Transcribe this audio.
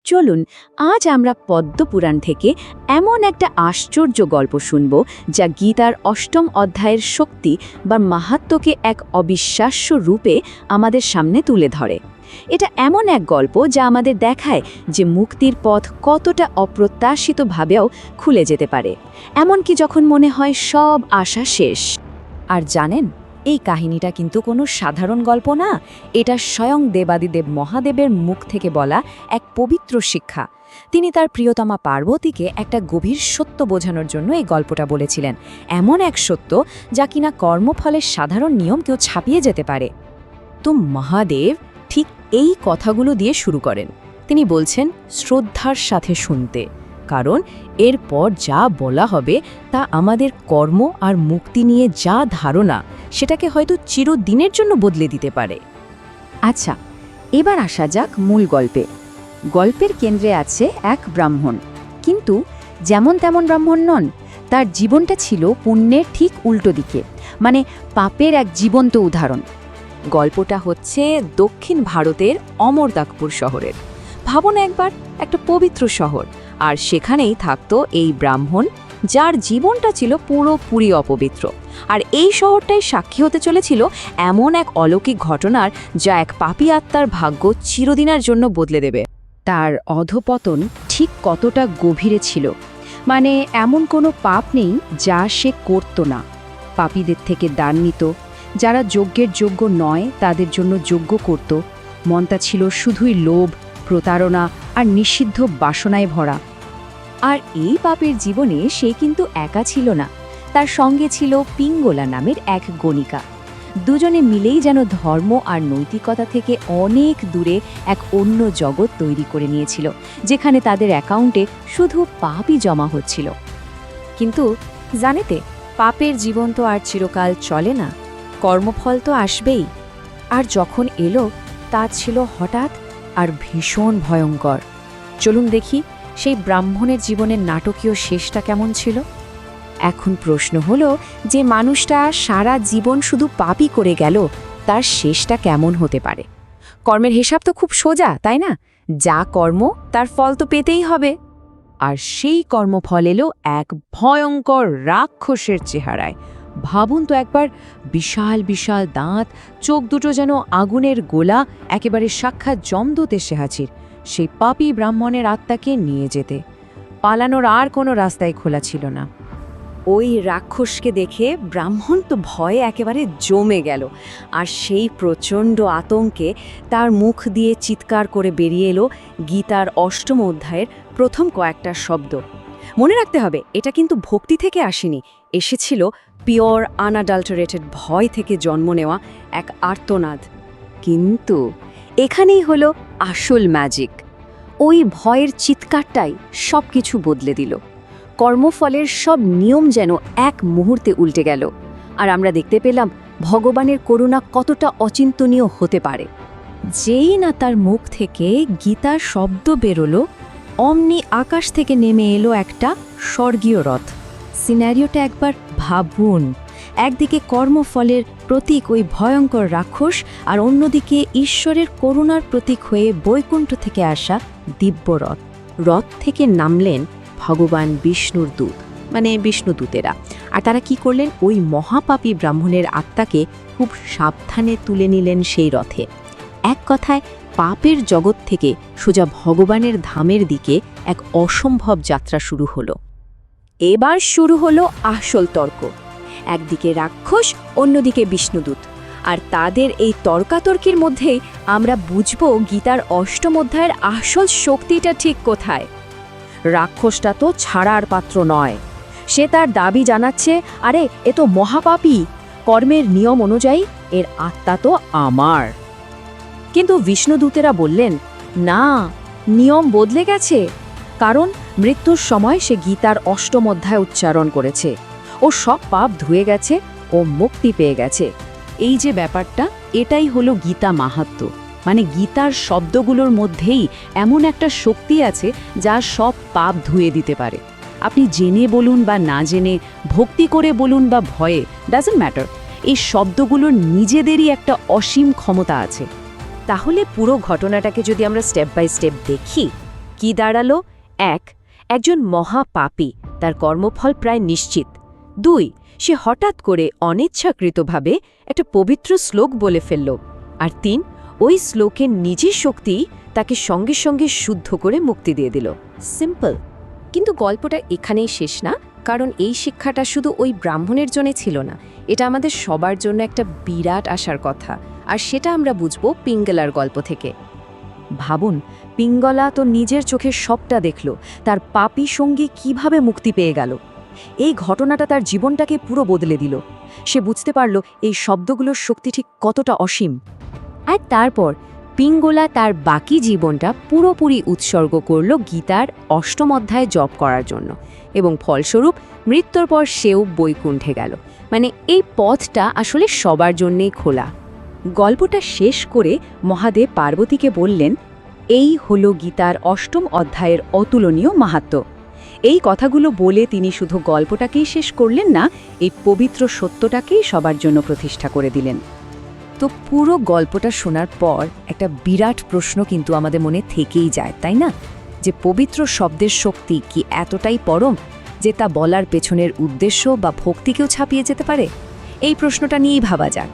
চলুন আজ আমরা পদ্মপুরাণ থেকে এমন একটা আশ্চর্য গল্প শুনব যা গীতার অষ্টম অধ্যায়ের শক্তি বা মাহাত্ম্যকে এক অবিশ্বাস্য রূপে আমাদের সামনে তুলে ধরে। এটা এমন এক গল্প যা আমাদের দেখায় যে মুক্তির পথ কতটা অপ্রত্যাশিতভাবেও খুলে যেতে পারে, এমনকি যখন মনে হয় সব আশা শেষ। আর জানেন, এই কাহিনীটা কিন্তু কোনো সাধারণ গল্প না, এটা স্বয়ং দেবাদিদেব মহাদেবের মুখ থেকে বলা এক পবিত্র শিক্ষা। তিনি তার প্রিয়তমা পার্বতীকে একটা গভীর সত্য বোঝানোর জন্য এই গল্পটা বলেছিলেন, এমন এক সত্য যা কিনা কর্মফলের সাধারণ নিয়মকেও ছাপিয়ে যেতে পারে। তো মহাদেব ঠিক এই কথাগুলো দিয়ে শুরু করেন। তিনি বলছেন শ্রদ্ধার সাথে শুনতে, কারণ এরপর যা বলা হবে তা আমাদের কর্ম আর মুক্তি নিয়ে যা ধারণা সেটাকে হয়তো চিরদিনের জন্য বদলে দিতে পারে। আচ্ছা, এবার আসা যাক মূল গল্পে। গল্পের কেন্দ্রে আছে এক ব্রাহ্মণ, কিন্তু যেমন তেমন ব্রাহ্মণ নন। তার জীবনটা ছিল পুণ্যের ঠিক উল্টো দিকে, মানে পাপের এক জীবন্ত উদাহরণ। গল্পটা হচ্ছে দক্ষিণ ভারতের অমরদাকপুর শহরের। ভাবুন একবার, একটা পবিত্র শহর, আর সেখানেই থাকতো এই ব্রাহ্মণ যার জীবনটা ছিল পুরোপুরি অপবিত্র। আর এই শহরটাই সাক্ষী হতে চলেছিল এমন এক অলৌকিক ঘটনার যা এক পাপী আত্মার ভাগ্য চিরদিনের জন্য বদলে দেবে। তার অধঃপতন ঠিক কতটা গভীরে ছিল, মানে এমন কোনো পাপ নেই যা সে করত না। পাপীদের থেকে দান নিত, যারা যজ্ঞের যোগ্য নয় তাদের জন্য যজ্ঞ করত। মনটা ছিল শুধুই লোভ, প্রতারণা আর নিষিদ্ধ বাসনায় ভরা। আর এই পাপের জীবনে সে কিন্তু একা ছিল না, তার সঙ্গে ছিল পিঙ্গলা নামের এক গণিকা। দুজনে মিলেই যেন ধর্ম আর নৈতিকতা থেকে অনেক দূরে এক অন্য জগৎ তৈরি করে নিয়েছিল, যেখানে তাদের অ্যাকাউন্টে শুধু পাপই জমা হচ্ছিল। কিন্তু জানেতে, পাপের জীবন তো আর চিরকাল চলে না, কর্মফল তো আসবেই। আর যখন এলো তা ছিল হঠাৎ আর ভীষণ ভয়ঙ্কর। চলুন দেখি সেই ব্রাহ্মণের জীবনের নাটকীয় শেষটা কেমন ছিল। এখন প্রশ্ন হলো যে মানুষটা সারা জীবন শুধু পাপই করে গেল, তার শেষটা কেমন হতে পারে? কর্মের হিসাব তো খুব সোজা, তাই না? যা কর্ম তার ফল তো পেতেই হবে। আর সেই কর্মফল এলো এক ভয়ঙ্কর রাক্ষসের চেহারায়। ভাবুন তো একবার, বিশাল বিশাল দাঁত, চোখ দুটো যেন আগুনের গোলা, একেবারে সাক্ষাৎ যমদূত এসে হাজির সেই পাপী ব্রাহ্মণের আত্মাকে নিয়ে যেতে। পালানোর আর কোনো রাস্তায় খোলা ছিল না। ওই রাক্ষসকে দেখে ব্রাহ্মণ তো ভয়ে একেবারে জমে গেল, আর সেই প্রচণ্ড আতঙ্কে তার মুখ দিয়ে চিৎকার করে বেরিয়ে এলো গীতার অষ্টম অধ্যায়ের প্রথম কয়েকটা শব্দ। মনে রাখতে হবে, এটা কিন্তু ভক্তি থেকে আসেনি, এসেছিল পিওর আনঅ্যাডাল্টারেটেড ভয় থেকে জন্ম নেওয়া এক আর্তনাদ। কিন্তু এখানেই হলো আসল ম্যাজিক। ওই ভয়ের চিৎকারটাই সব কিছু বদলে দিল। কর্মফলের সব নিয়ম যেন এক মুহূর্তে উল্টে গেল, আর আমরা দেখতে পেলাম ভগবানের করুণা কতটা অচিন্তনীয় হতে পারে। যেই না তার মুখ থেকে গীতার শব্দ বেরোলো, অমনি আকাশ থেকে নেমে এলো একটা স্বর্গীয় রথ। সিনারিওটা একবার ভাবুন, একদিকে কর্মফলের প্রতীক ওই ভয়ঙ্কর রাক্ষস, আর অন্যদিকে ঈশ্বরের করুণার প্রতীক হয়ে বৈকুণ্ঠ থেকে আসা দিব্য রথ। রথ থেকে নামলেন ভগবান বিষ্ণুর দূত, মানে বিষ্ণুদূতেরা। আর তারা কি করলেন? ওই মহাপাপী ব্রাহ্মণের আত্মাকে খুব সাবধানে তুলে নিলেন সেই রথে। এক কথায়, পাপের জগৎ থেকে সোজা ভগবানের ধামের দিকে এক অসম্ভব যাত্রা শুরু হলো। এবার শুরু হলো আসল তর্ক। একদিকে রাক্ষস, অন্যদিকে বিষ্ণুদূত। আর তাদের এই তর্কাতর্কির মধ্যেই আমরা বুঝব গীতার অষ্টম অধ্যায়ের আসল শক্তিটা ঠিক কোথায়। রাক্ষসটা তো ছাড়ার পাত্র নয়। সে তার দাবি জানাচ্ছে, আরে এ তো মহাপাপী, কর্মের নিয়ম অনুযায়ী এর আত্মা তো আমার। কিন্তু বিষ্ণুদূতেরা বললেন, না, নিয়ম বদলে গেছে, কারণ মৃত্যুর সময় সে গীতার অষ্টম অধ্যায় উচ্চারণ করেছে, ও সব পাপ ধুয়ে গেছে, ও মুক্তি পেয়ে গেছে। এই যে ব্যাপারটা, এটাই হলো গীতা মাহাত্ম্য। মানে গীতার শব্দগুলোর মধ্যেই এমন একটা শক্তি আছে যা সব পাপ ধুয়ে দিতে পারে। আপনি জেনে বলুন বা না জেনে, ভক্তি করে বলুন বা ভয়ে, ডাজন্ট ম্যাটার, এই শব্দগুলোর নিজেদেরই একটা অসীম ক্ষমতা আছে। তাহলে পুরো ঘটনাটাকে যদি আমরা স্টেপ বাই স্টেপ দেখি, কি দাঁড়ালো? ১. একজন মহাপাপী, তার কর্মফল প্রায় নিশ্চিত। ২. সে হঠাৎ করে অনিচ্ছাকৃতভাবে একটা পবিত্র শ্লোক বলে ফেলল। আর ৩. ওই শ্লোকের নিজের শক্তি তাকে সঙ্গে সঙ্গে শুদ্ধ করে মুক্তি দিয়ে দিল। সিম্পল। কিন্তু গল্পটা এখানেই শেষ না, কারণ এই শিক্ষাটা শুধু ওই ব্রাহ্মণের জন্য ছিল না, এটা আমাদের সবার জন্য একটা বিরাট আশার কথা। আর সেটা আমরা বুঝব পিঙ্গলার গল্প থেকে। ভাবুন, পিঙ্গলা তো নিজের চোখে সবটা দেখল, তার পাপী সঙ্গী কিভাবে মুক্তি পেয়ে গেল। এই ঘটনাটা তার জীবনটাকে পুরো বদলে দিল। সে বুঝতে পারল এই শব্দগুলোর শক্তি ঠিক কতটা অসীম। আর তারপর পিঙ্গলা তার বাকি জীবনটা পুরোপুরি উৎসর্গ করল গীতার ৮ম অধ্যায় জপ করার জন্য, এবং ফলস্বরূপ মৃত্যুর পর সেও বৈকুণ্ঠে গেল। মানে এই পথটা আসলে সবার জন্যেই খোলা। গল্পটা শেষ করে মহাদেব পার্বতীকে বললেন, এই হল গীতার ৮ম অধ্যায়ের অতুলনীয় মাহাত্ম্য। এই কথাগুলো বলে তিনি শুধু গল্পটাকেই শেষ করলেন না, এই পবিত্র সত্যটাকেই সবার জন্য প্রতিষ্ঠা করে দিলেন। তো পুরো গল্পটা শোনার পর একটা বিরাট প্রশ্ন কিন্তু আমাদের মনে থেকেই যায়, তাই না? যে পবিত্র শব্দের শক্তি কি এতটাই পরম যে তা বলার পেছনের উদ্দেশ্য বা ভক্তিকেও ছাপিয়ে যেতে পারে? এই প্রশ্নটা নিয়েই ভাবা যাক।